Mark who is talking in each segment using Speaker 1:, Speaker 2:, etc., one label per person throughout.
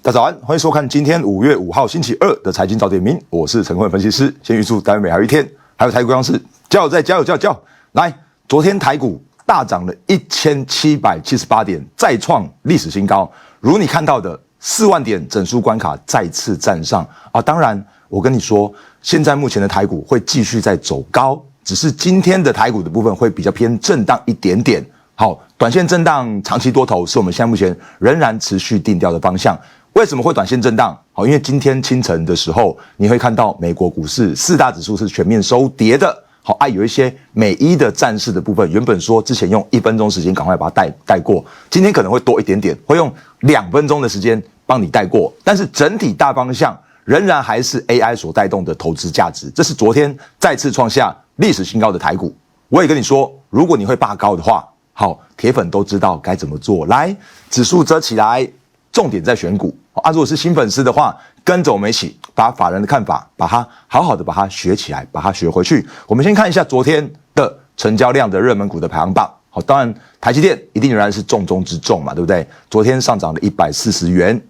Speaker 1: 大家早安，欢迎收看今天5月5号星期二的财经早点名，我是陈坤分析师。先预祝单位美好一天，还有台股央视加油再加油加油！来，昨天台股大涨了1778点，再创历史新高。如你看到的，4万点整数关卡再次站上啊！当然，我跟你说，现在目前的台股会继续在走高，只是今天的台股的部分会比较偏震荡一点点。好，短线震荡，长期多头是我们现在目前仍然持续定调的方向。为什么会短线震荡？好，因为今天清晨的时候，你会看到美国股市4大指数是全面收跌的。好，有一些美伊的战事的部分，原本说之前用1分钟时间赶快把它带过，今天可能会多一点点，会用2分钟的时间帮你带过。但是整体大方向仍然还是 AI 所带动的投资价值，这是昨天再次创下历史新高的台股。我也跟你说，如果你会霸高的话，好，铁粉都知道该怎么做。来，指数遮起来，重点在选股。如果是新粉丝的话，跟着我们一起把法人的看法，把它好好的把它学起来，把它学回去。我们先看一下昨天的成交量的热门股的排行榜。好，当然台积电一定仍然是重中之重嘛，对不对？昨天上涨了140元，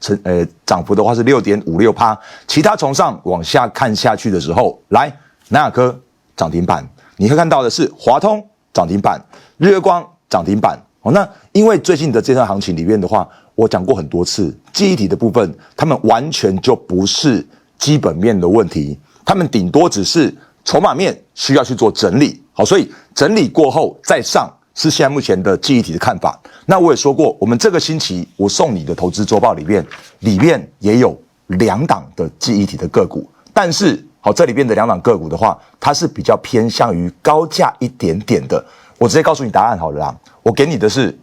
Speaker 1: 涨幅的话是6.56%。其他从上往下看下去的时候，来南亚科涨停板，你会看到的是华通涨停板，日月光涨停板。那因为最近的这段行情里面的话，我讲过很多次，记忆体的部分，他们完全就不是基本面的问题，他们顶多只是筹码面需要去做整理。好，所以整理过后再上是现在目前的记忆体的看法。那我也说过，我们这个星期我送你的投资周报里面也有2档的记忆体的个股，但是好，这里边的2档个股的话，它是比较偏向于高价一点点的。我直接告诉你答案好了啦，我给你的是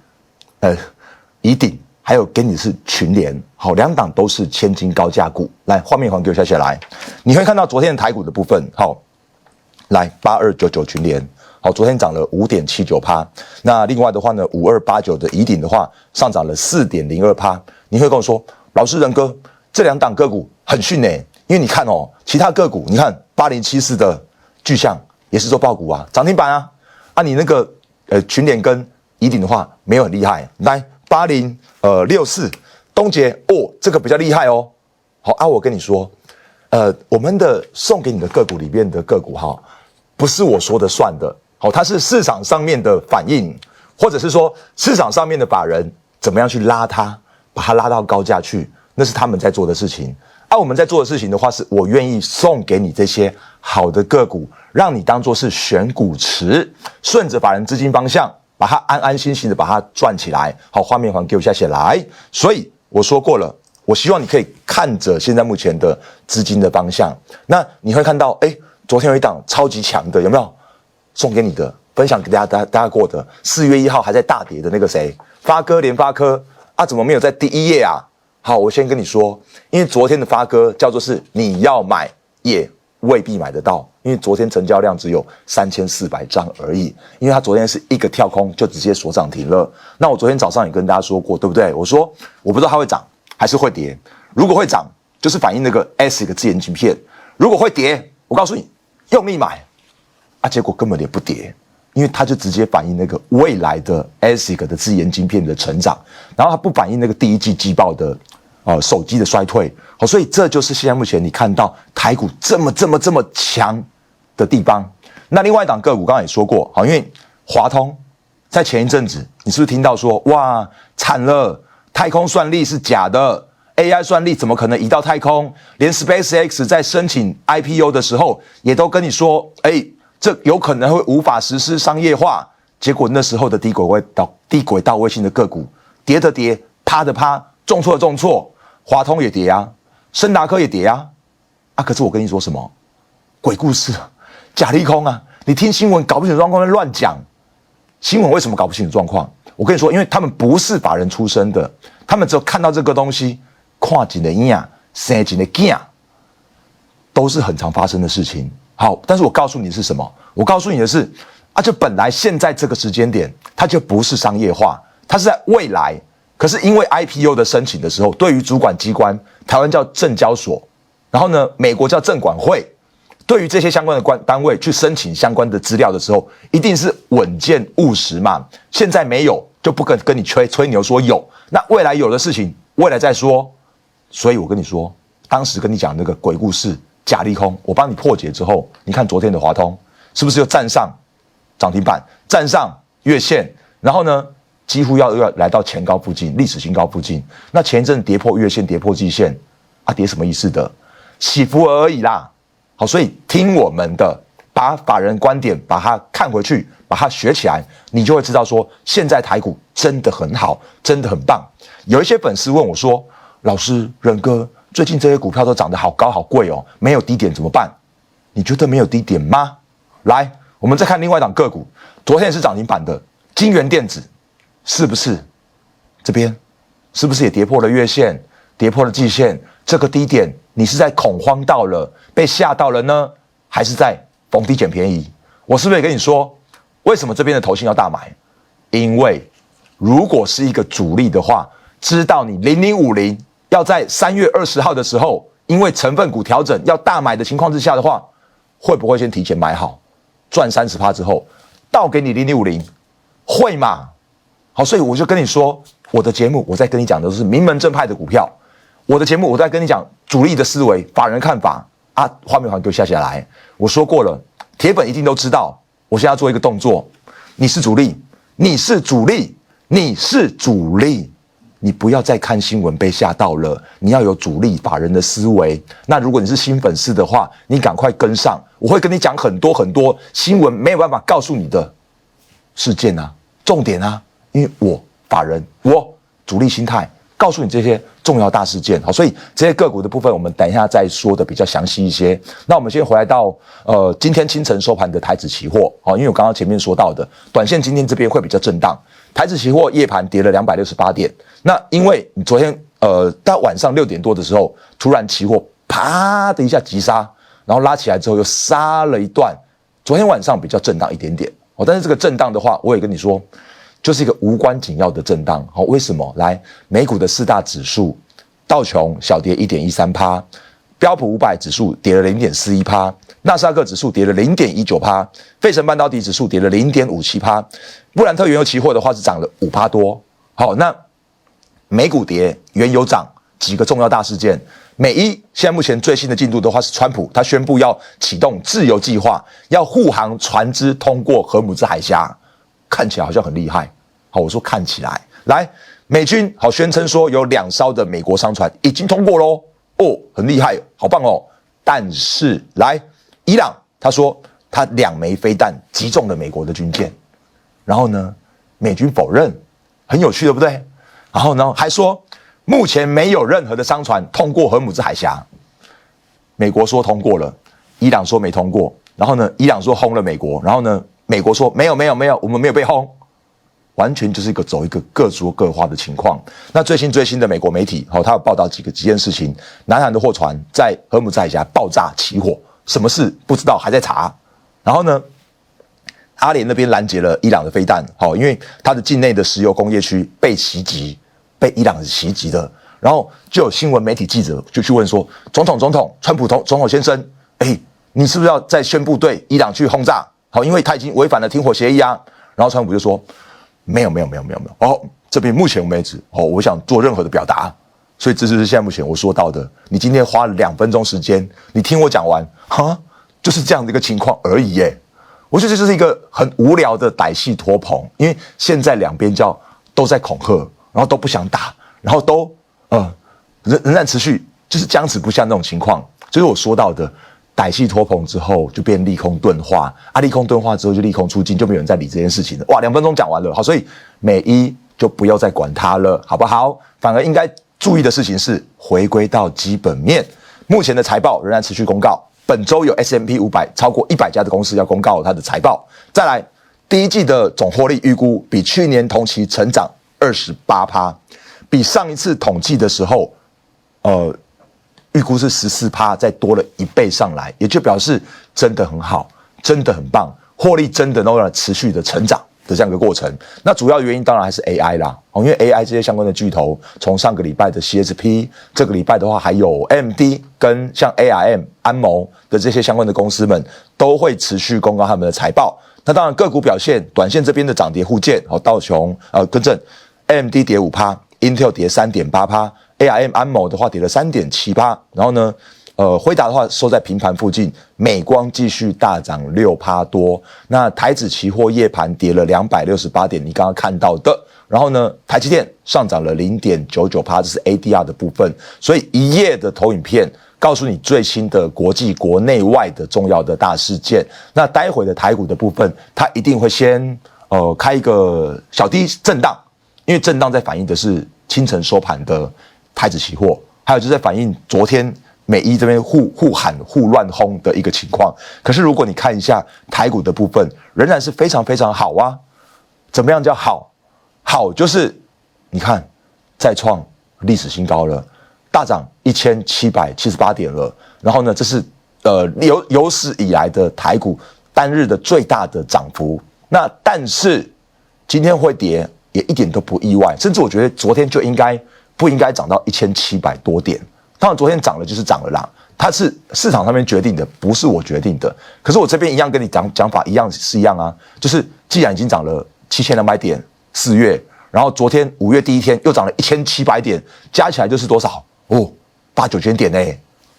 Speaker 1: 宜鼎，还有给你的是群联。好，2档都是千金高价股。来，画面还给我下来，你会看到昨天的台股的部分。好，来8299群联，好，昨天涨了5.79%。那另外的话呢，5289的宜鼎的话上涨了4.02%。你会跟我说，老师仁哥，这2档个股很逊欸，因为你看哦，其他个股，你看8074的巨象也是做爆股啊，涨停板啊。你那个群联跟宜鼎的话没有很厉害。来8064东杰哦，这个比较厉害哦。好我跟你说，我们的送给你的个股里面的个股哈，不是我说的算的。好，它是市场上面的反应，或者是说市场上面的法人怎么样去拉它，把它拉到高价去，那是他们在做的事情。我们在做的事情的话，是我愿意送给你这些好的个股，让你当作是选股池，顺着法人资金方向，把它安安心心的把它赚起来。好，画面还给我下来。所以我说过了，我希望你可以看着现在目前的资金的方向。那你会看到，昨天有一档超级强的，有没有？送给你的，分享给大家过的，4月1号还在大跌的那个谁，联发科怎么没有在第1页啊？好，我先跟你说，因为昨天的发哥叫做是你要买也未必买得到，因为昨天成交量只有3400张而已，因为它昨天是一个跳空就直接锁涨停了。那我昨天早上也跟大家说过，对不对？我说我不知道它会涨还是会跌，如果会涨就是反映那个 ASIC 自研晶片，如果会跌，我告诉你用力买结果根本也不跌，因为它就直接反映那个未来的 ASIC 的自研晶片的成长，然后它不反映那个第一季季报的手机的衰退。好，所以这就是现在目前你看到台股这么强的地方。那另外一档个股刚刚也说过，好，因为华通在前一阵子，你是不是听到说哇惨了，太空算力是假的， AI 算力怎么可能移到太空？连 SpaceX 在申请 IPO 的时候也都跟你说，这有可能会无法实施商业化。结果那时候的低轨道卫星的个股跌的跌，趴的趴，重挫的重挫，华通也跌啊，昇達科也跌啊。可是我跟你说什么？鬼故事，假利空啊！你听新闻搞不清楚状况，乱讲。新闻为什么搞不清楚状况？我跟你说，因为他们不是法人出身的，他们只有看到这个东西，看一个影，生一个囝，都是很常发生的事情。好，但是我告诉你是什么？我告诉你的是，就本来现在这个时间点，它就不是商业化，它是在未来。可是因为 IPO 的申请的时候，对于主管机关，台湾叫证交所，然后呢，美国叫证管会，对于这些相关的单位去申请相关的资料的时候，一定是稳健务实嘛。现在没有，就不跟你吹牛说有。那未来有的事情，未来再说。所以我跟你说，当时跟你讲那个鬼故事假利空，我帮你破解之后，你看昨天的华通是不是又站上涨停板，站上月线，然后呢几乎要来到前高附近，历史新高附近。那前一阵跌破月线，跌破季线啊，跌什么意思的？起伏而已啦。好，所以听我们的，把法人观点把它看回去，把它学起来，你就会知道说，现在台股真的很好，真的很棒。有一些粉丝问我说，老师仁哥，最近这些股票都涨得好高好贵哦，没有低点怎么办？你觉得没有低点吗？来，我们再看另外一档个股，昨天是涨停板的金源电子，是不是这边是不是也跌破了月线，跌破了季线？这个低点你是在恐慌到了，被吓到了呢，还是在逢低捡便宜？我是不是也跟你说，为什么这边的投信要大买？因为如果是一个主力的话，知道你0050要在3月20号的时候，因为成分股调整要大买的情况之下的话，会不会先提前买好，赚30%之后倒给你0050？会嘛？好，所以我就跟你说，我的节目我在跟你讲的都是名门正派的股票，我的节目我在跟你讲主力的思维、法人看法啊。画面给我下来，我说过了，铁粉一定都知道。我现在要做一个动作，你是主力，你是主力，你是主力。你不要再看新闻被吓到了，你要有主力法人的思维。那如果你是新粉丝的话，你赶快跟上，我会跟你讲很多很多新闻没有办法告诉你的事件啊、重点啊，因为我法人，我主力心态，告诉你这些重要大事件。好，所以这些个股的部分，我们等一下再说的比较详细一些。那我们先回来到今天清晨收盘的台指期货，好，因为我刚刚前面说到的，短线今天这边会比较震荡。台指期货夜盘跌了268点，那因为你昨天到晚上6点多的时候，突然期货啪的一下急杀，然后拉起来之后又杀了一段，昨天晚上比较震荡一点点哦，但是这个震荡的话，我也跟你说，就是一个无关紧要的震荡。好，为什么？来，美股的4大指数，道琼小跌1.13%，标普500指数跌了0.41%，纳斯达克指数跌了0.19%，费城半导体指数跌了0.57%，布兰特原油期货的话是涨了5%多。好，那美股跌，原油涨，几个重要大事件。美一现在目前最新的进度的话是川普他宣布要启动自由计划，要护航船只通过荷姆兹海峡，看起来好像很厉害。好，我说看起来，来，美军好宣称说有2艘的美国商船已经通过咯，哦，很厉害，好棒哦。但是来，伊朗他说他2枚飞弹击中了美国的军舰，然后呢，美军否认，很有趣对不对？然后呢，还说目前没有任何的商船通过荷姆兹海峡，美国说通过了，伊朗说没通过，然后呢，伊朗说轰了美国，然后呢，美国说没有，我们没有被轰，完全就是走一个各说各话的情况。那最新的美国媒体，他有报道几件事情，南韩的货船在荷姆兹海峡爆炸起火，什么事不知道，还在查。然后呢，阿联那边拦截了伊朗的飞弹，因为它的境内的石油工业区被袭击，被伊朗袭击的。然后就有新闻媒体记者就去问说，总统，川普总统先生，你是不是要再宣布对伊朗去轰炸？好，因为他已经违反了停火协议啊。然后川普就说，没有。这边目前为止，我想做任何的表达，所以这就是现在目前我说到的。你今天花了2分钟时间，你听我讲完，就是这样的一个情况而已耶。我觉得这就是一个很无聊的歹戏拖棚，因为现在两边都在恐吓，然后都不想打，然后都仍然持续就是僵持不下那种情况。就是我说到的歹戏拖棚之后就变利空钝化啊，利空钝化之后就利空出尽，就没有人在理这件事情了。哇，2分钟讲完了，好，所以美一就不要再管它了，好不好？反而应该注意的事情是回归到基本面。目前的财报仍然持续公告，本周有 S&P 500超过100家的公司要公告它的财报。再来，第一季的总获利预估比去年同期成长28%，比上一次统计的时候，预估是14%，再多了1倍上来，也就表示真的很好，真的很棒，获利真的都持续的成长的这样一个过程。那主要原因当然还是 AI 啦，因为 AI 这些相关的巨头，从上个礼拜的 CSP， 这个礼拜的话还有 AMD 跟像 ARM 安谋的这些相关的公司们都会持续公告他们的财报。那当然个股表现，短线这边的涨跌互见，道琼更正 AMD跌5%，Intel 跌3.8%。ARM 安谋的话跌了3.78%，然后呢，辉达的话收在平盘附近，美光继续大涨6%多，那台指期货夜盘跌了268点，你刚刚看到的，然后呢，台积电上涨了0.99%，这是 ADR 的部分，所以一夜的投影片告诉你最新的国际国内外的重要的大事件。那待会的台股的部分，它一定会先开一个小低震荡，因为震荡在反映的是清晨收盘的台指期货，还有就是在反映昨天美一这边互喊互乱轰的一个情况。可是如果你看一下台股的部分，仍然是非常非常好啊。怎么样叫好？好就是你看再创历史新高了，大涨1778点了。然后呢，这是有史以来的台股单日的最大的涨幅。那但是今天会跌也一点都不意外，甚至我觉得昨天就不应该涨到1700多点。当然昨天涨了就是涨了啦，它是市场上面决定的，不是我决定的。可是我这边一样跟你讲法一样是一样啊，就是既然已经涨了7200点，4月，然后昨天5月第一天又涨了1700点，加起来就是多少？8、9千点呢。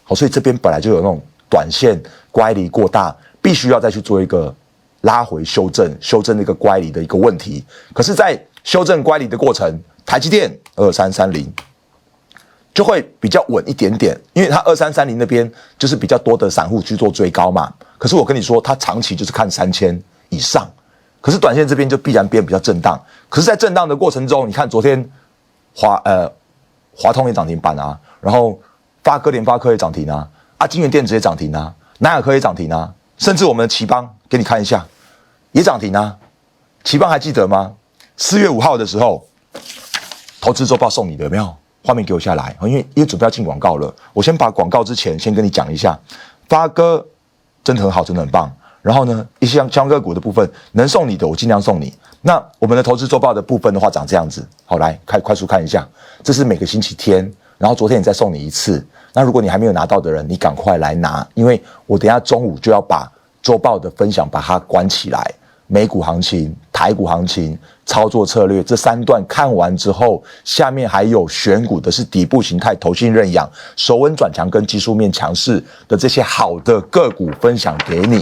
Speaker 1: 好，所以这边本来就有那种短线乖离过大，必须要再去做一个拉回修正那个乖离的一个问题。可是，在修正乖离的过程，台积电2330。就会比较稳一点点，因为它2330那边就是比较多的散户去做追高嘛。可是我跟你说，它长期就是看3000以上，可是短线这边就必然变比较震荡。可是，在震荡的过程中，你看昨天华通也涨停板啊，然后联发科也涨停啊，金源电子也涨停啊，南亚科也涨停啊，甚至我们的奇邦给你看一下也涨停啊。奇邦还记得吗？4月5号的时候，投资周报送你的有没有？画面给我下来，因为准备要进广告了。我先把广告之前先跟你讲一下，发哥真的很好，真的很棒。然后呢，一些相关个股的部分能送你的，我尽量送你。那我们的投资周报的部分的话，长这样子。好，来快速看一下，这是每个星期天，然后昨天也再送你一次。那如果你还没有拿到的人，你赶快来拿，因为我等一下中午就要把周报的分享把它关起来。美股行情、台股行情、操作策略这3段看完之后，下面还有选股的是底部形态、投信认养、手稳转强跟技术面强势的这些好的个股分享给你。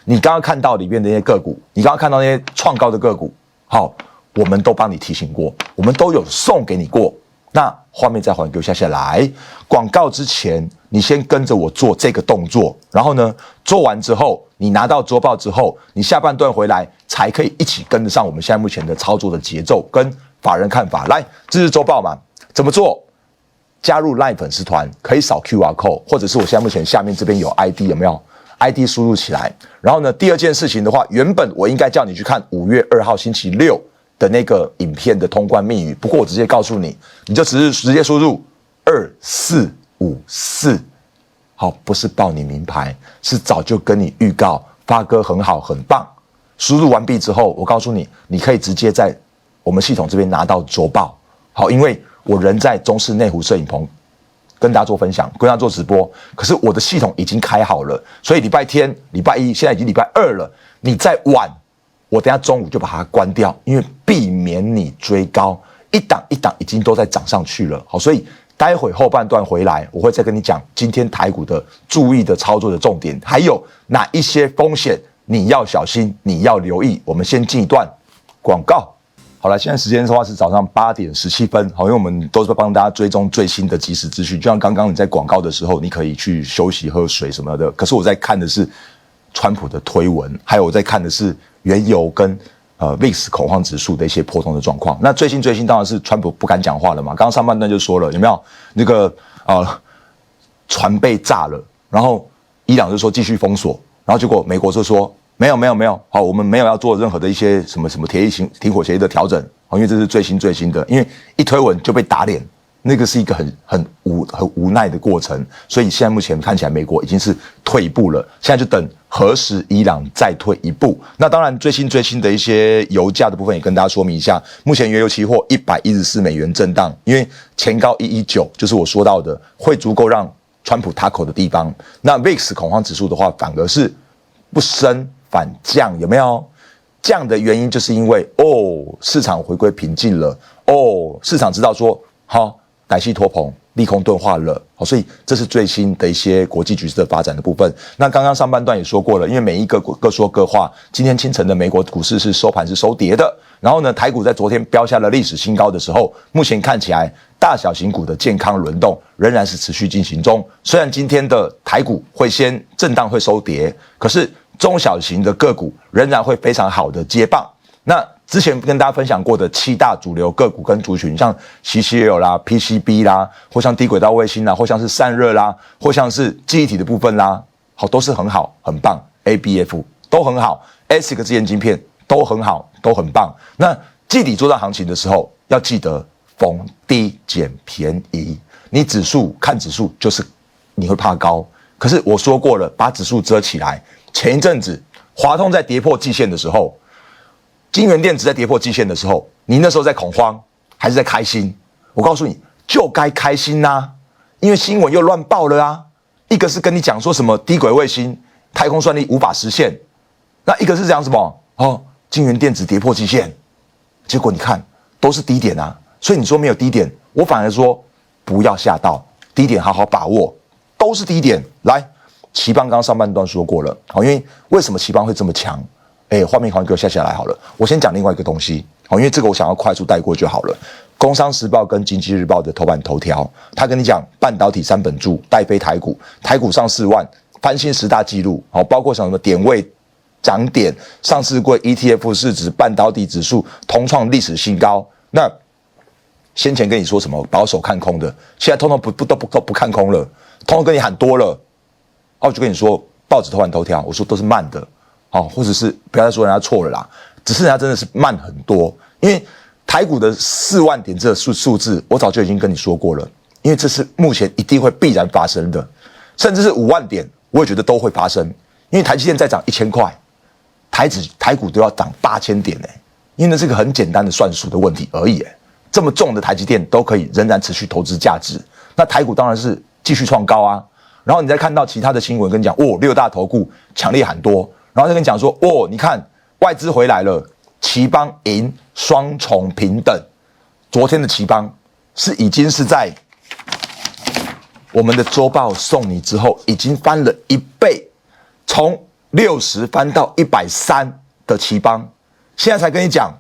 Speaker 1: 你刚刚看到里面的那些个股，你刚刚看到那些创高的个股，好，我们都帮你提醒过，我们都有送给你过。那画面再还给我下来，广告之前你先跟着我做这个动作，然后呢，做完之后，你拿到周报之后，你下半段回来才可以一起跟得上我们现在目前的操作的节奏跟法人看法。来，这是周报嘛？怎么做？加入 LINE 粉丝团可以扫 QR code， 或者是我现在目前下面这边有 ID 有没有 ？ID 输入起来。然后呢，第二件事情的话，原本我应该叫你去看5月2号星期六的那个影片的通关密语，不过我直接告诉你，你就直接输入2454。好，不是报你名牌，是早就跟你预告，发哥很好很棒。输入完毕之后，我告诉你，你可以直接在我们系统这边拿到周报。好，因为我人在中视内湖摄影棚跟大家做分享，跟大家做直播，可是我的系统已经开好了，所以礼拜天、礼拜一，现在已经礼拜2了，你再晚，我等一下中午就把它关掉，因为避免你追高，一档一档已经都在涨上去了。好，所以待会后半段回来，我会再跟你讲今天台股的注意的操作的重点，还有哪一些风险你要小心，你要留意。我们先进一段广告。好了，现在时间的话是早上8点17分，好，因为我们都是帮大家追踪最新的即时资讯，就像刚刚你在广告的时候，你可以去休息喝水什么的，可是我在看的是川普的推文，还有我在看的是原油跟VIX 恐慌指数的一些波动的状况。那最新当然是川普不敢讲话了嘛，刚刚上半段就说了，有没有那个船被炸了，然后伊朗就说继续封锁，然后结果美国就说没有，好，我们没有要做任何的一些什么停火协议的调整，因为这是最新的，因为一推文就被打脸，那个是一个很无奈的过程，所以现在目前看起来美国已经是退一步了，现在就等何时伊朗再退一步。那当然最新的一些油价的部分也跟大家说明一下，目前原油期货114美元震荡，因为前高119就是我说到的会足够让川普塔口的地方。那 VIX 恐慌指数的话反而是不升反降，有没有？降的原因就是因为市场回归平静了，市场知道说好，歹戏拖棚，利空钝化了，所以这是最新的一些国际局势的发展的部分。那刚刚上半段也说过了，因为每一个各说各话。今天清晨的美国股市是收盘是收跌的，然后呢，台股在昨天飙下了历史新高的时候，目前看起来大小型股的健康轮动仍然是持续进行中。虽然今天的台股会先震荡会收跌，可是中小型的个股仍然会非常好的接棒。那之前跟大家分享过的7大主流个股跟族群，像 CCL 啦、PCB 啦，或像低轨道卫星啦，或像是散热啦，或像是记忆体的部分啦，好，都是很好很棒 ，ABF 都很好 ，ASIC 之前晶片都很好，都很棒。那季底作战行情的时候，要记得逢低捡便宜。你指数看指数就是你会怕高，可是我说过了，把指数遮起来。前一阵子华通在跌破季线的时候，晶圆电子在跌破季线的时候，你那时候在恐慌还是在开心？我告诉你，就该开心啊，因为新闻又乱爆了啊。一个是跟你讲说什么低轨卫星、太空算力无法实现，那一个是讲什么晶圆电子跌破季线，结果你看都是低点啊。所以你说没有低点，我反而说不要吓到，低点好好把握，都是低点。来，奇邦刚刚上半段说过了，因为为什么奇邦会这么强？画面好像给我下来好了。我先讲另外一个东西，因为这个我想要快速带过就好了。工商时报跟经济日报的头版头条，他跟你讲半导体三本柱带飞台股，台股上4万，翻新10大纪录，包括什么点位、涨点、上市柜 ETF 市值、半导体指数同创历史新高。那先前跟你说什么保守看空的，现在通通不看空了，通通跟你喊多了。我就跟你说，报纸头版头条，我说都是慢的。或者是不要再说人家错了啦，只是人家真的是慢很多，因为台股的4万点这个数字，我早就已经跟你说过了，因为这是目前一定会必然发生的，甚至是5万点，我也觉得都会发生，因为台积电再涨1000块，台股都要涨8000点因为那是个很简单的算术的问题而已这么重的台积电都可以仍然持续投资价值，那台股当然是继续创高啊，然后你再看到其他的新闻跟你讲6大投顾强烈喊多。然后再跟你讲说，你看外资回来了，奇邦赢双重平等。昨天的奇邦已经是在我们的周报送你之后，已经翻了1倍，从60翻到130的奇邦，现在才跟你讲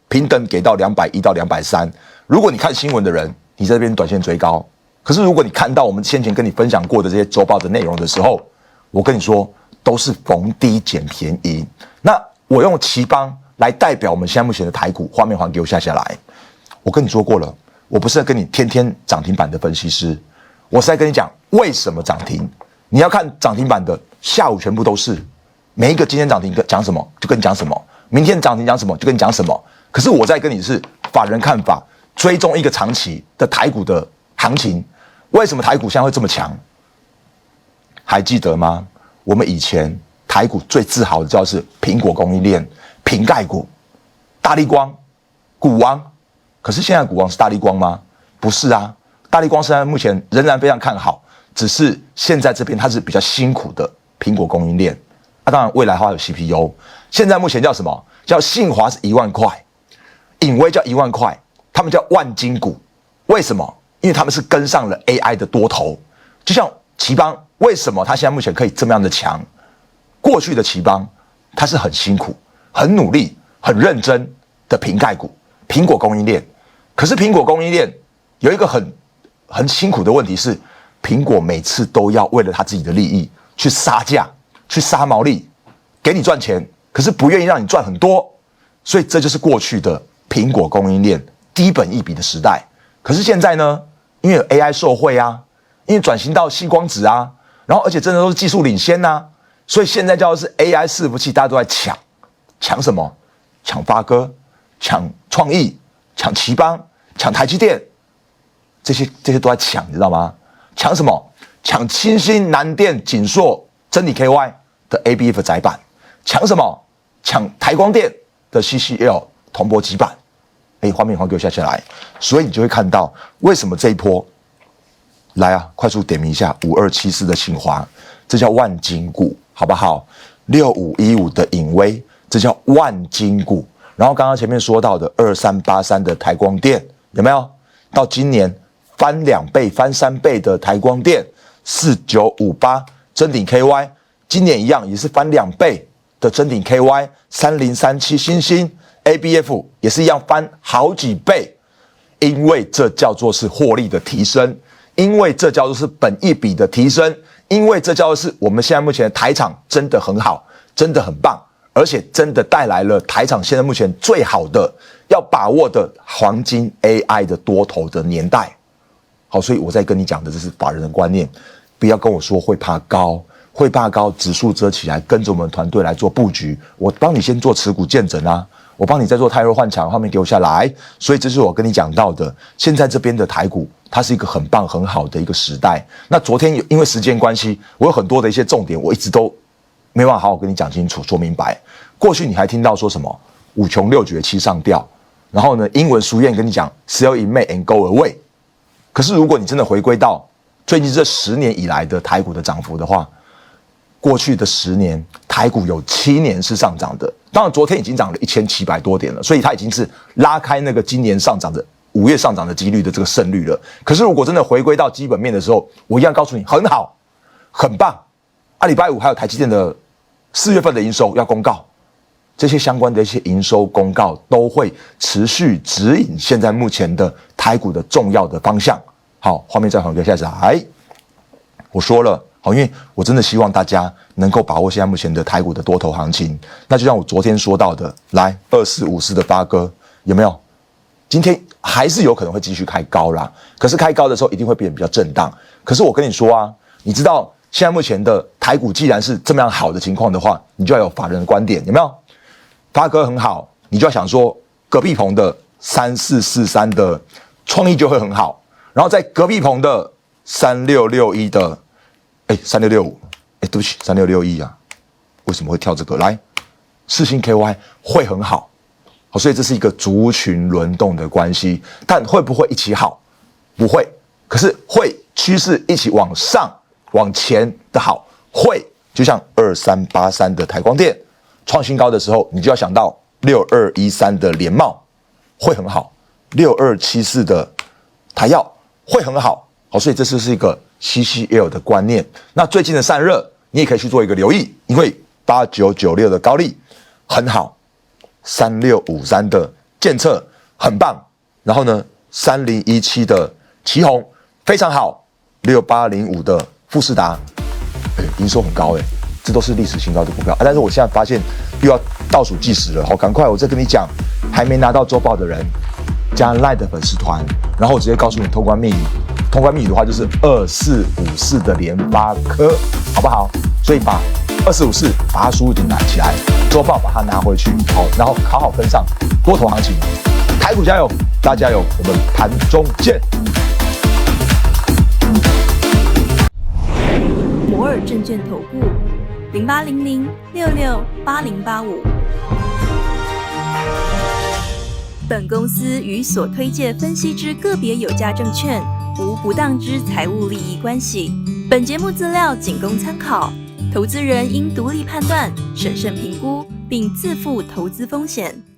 Speaker 1: 平等给到210到230。如果你看新闻的人，你在这边短线追高；可是如果你看到我们先前跟你分享过的这些周报的内容的时候，我跟你说。都是逢低捡便宜。那我用奇邦来代表我们现在目前的台股，画面还给我下来。我跟你说过了，我不是在跟你天天涨停板的分析师，我是在跟你讲为什么涨停。你要看涨停板的下午全部都是，每一个今天涨停讲什么就跟你讲什么，明天涨停讲什么就跟你讲什么。可是我在跟你是法人看法，追踪一个长期的台股的行情。为什么台股现在会这么强？还记得吗？我们以前台股最自豪的就是苹果供应链、瓶盖股、大立光、股王。可是现在股王是大立光吗？不是啊，大立光现在目前仍然非常看好，只是现在这边它是比较辛苦的苹果供应链。当然未来的话有 CPU， 现在目前叫什么？叫信华是1万块，隐微叫1万块，他们叫万金股。为什么？因为他们是跟上了 AI 的多头，就像奇邦。为什么他现在目前可以这么样的强？过去的奇邦，他是很辛苦、很努力、很认真的瓶盖股、苹果供应链。可是苹果供应链有一个很辛苦的问题是，苹果每次都要为了他自己的利益去杀价、去杀毛利，给你赚钱，可是不愿意让你赚很多。所以这就是过去的苹果供应链低本益比的时代。可是现在呢，因为有 AI 受惠啊，因为转型到矽光子啊。然后，而且真的都是技术领先所以现在叫的是 AI 伺服器，大家都在抢什么？抢发哥，抢创意，抢奇邦，抢台积电，这些都在抢，你知道吗？抢什么？抢清新、南电、景硕、真理 KY 的 ABF 载板，抢什么？抢台光电的 CCL 铜箔基板。画面还给我下来，所以你就会看到为什么这一波。来啊，快速点名一下5274的信华，这叫万金股，好不好？6515的隐微，这叫万金股。然后刚刚前面说到的2383的台光电，有没有？到今年翻2倍、翻3倍的台光电4958，臻鼎 KY， 今年一样也是翻2倍的臻鼎 KY 3037，新兴 ABF 也是一样翻好几倍，因为这叫做是获利的提升，因为这叫做是本益比的提升，因为这叫做是我们现在目前的台厂真的很好，真的很棒，而且真的带来了台厂现在目前最好的要把握的黄金 AI 的多头的年代。好，所以我在跟你讲的这是法人的观念，不要跟我说会怕高，会怕高，指数遮起来，跟着我们团队来做布局，我帮你先做持股见证啊，我帮你再做泰弱换强，画面给我下来。所以这是我跟你讲到的，现在这边的台股它是一个很棒很好的一个时代。那昨天因为时间关系，我有很多的一些重点，我一直都没办法好好跟你讲清楚说明白。过去你还听到说什么5穷6绝7上吊，然后呢英文俗谚跟你讲 sell in May and go away。可是如果你真的回归到最近这10年以来的台股的涨幅的话，过去的10年台股有7年是上涨的，当然昨天已经涨了1700多点了，所以它已经是拉开那个今年上涨的5月上涨的几率的这个胜率了。可是如果真的回归到基本面的时候，我一样告诉你很好很棒啊，礼拜五还有台积电的4月份的营收要公告，这些相关的一些营收公告都会持续指引现在目前的台股的重要的方向。好，画面再还给下来。我说了，好，因为我真的希望大家能够把握现在目前的台股的多头行情。那就像我昨天说到的，来2454的发哥有没有？今天还是有可能会继续开高啦，可是开高的时候一定会变得比较震荡。可是我跟你说啊，你知道现在目前的台股既然是这么样好的情况的话，你就要有法人的观点，有没有？发哥很好，你就要想说隔壁棚的3443的创意就会很好，然后在隔壁棚的3661的3665，对不起，3661啊，为什么会跳这个？来，世芯 KY 会很好，好，所以这是一个族群轮动的关系，但会不会一起好？不会，可是会趋势一起往上往前的好，会，就像2383的台光电创新高的时候，你就要想到6213的联茂会很好，6274的台药会很好，好，所以这是一个 CCL 的观念。那最近的散热，你也可以去做一个留意，因为8996的高力很好，3653的建策很棒，然后呢3017的奇鋐非常好，6805的富士达，营收很高这都是历史新高的股票但是我现在发现又要倒数计时了，好，赶快我再跟你讲，还没拿到周报的人加 LINE 的粉丝团，然后我直接告诉你通关密语，通关密语的话就是2454的联发科，好不好？所以把2454把它输入进来起来，周报把它拿回去，好，然后好好跟上多头行情，台股加油，大家加油，我们盘中见。
Speaker 2: 摩尔证券投顾0800668085。本公司与所推介分析之个别有价证券无不当之财务利益关系。本节目资料仅供参考，投资人应独立判断、审慎评估，并自负投资风险。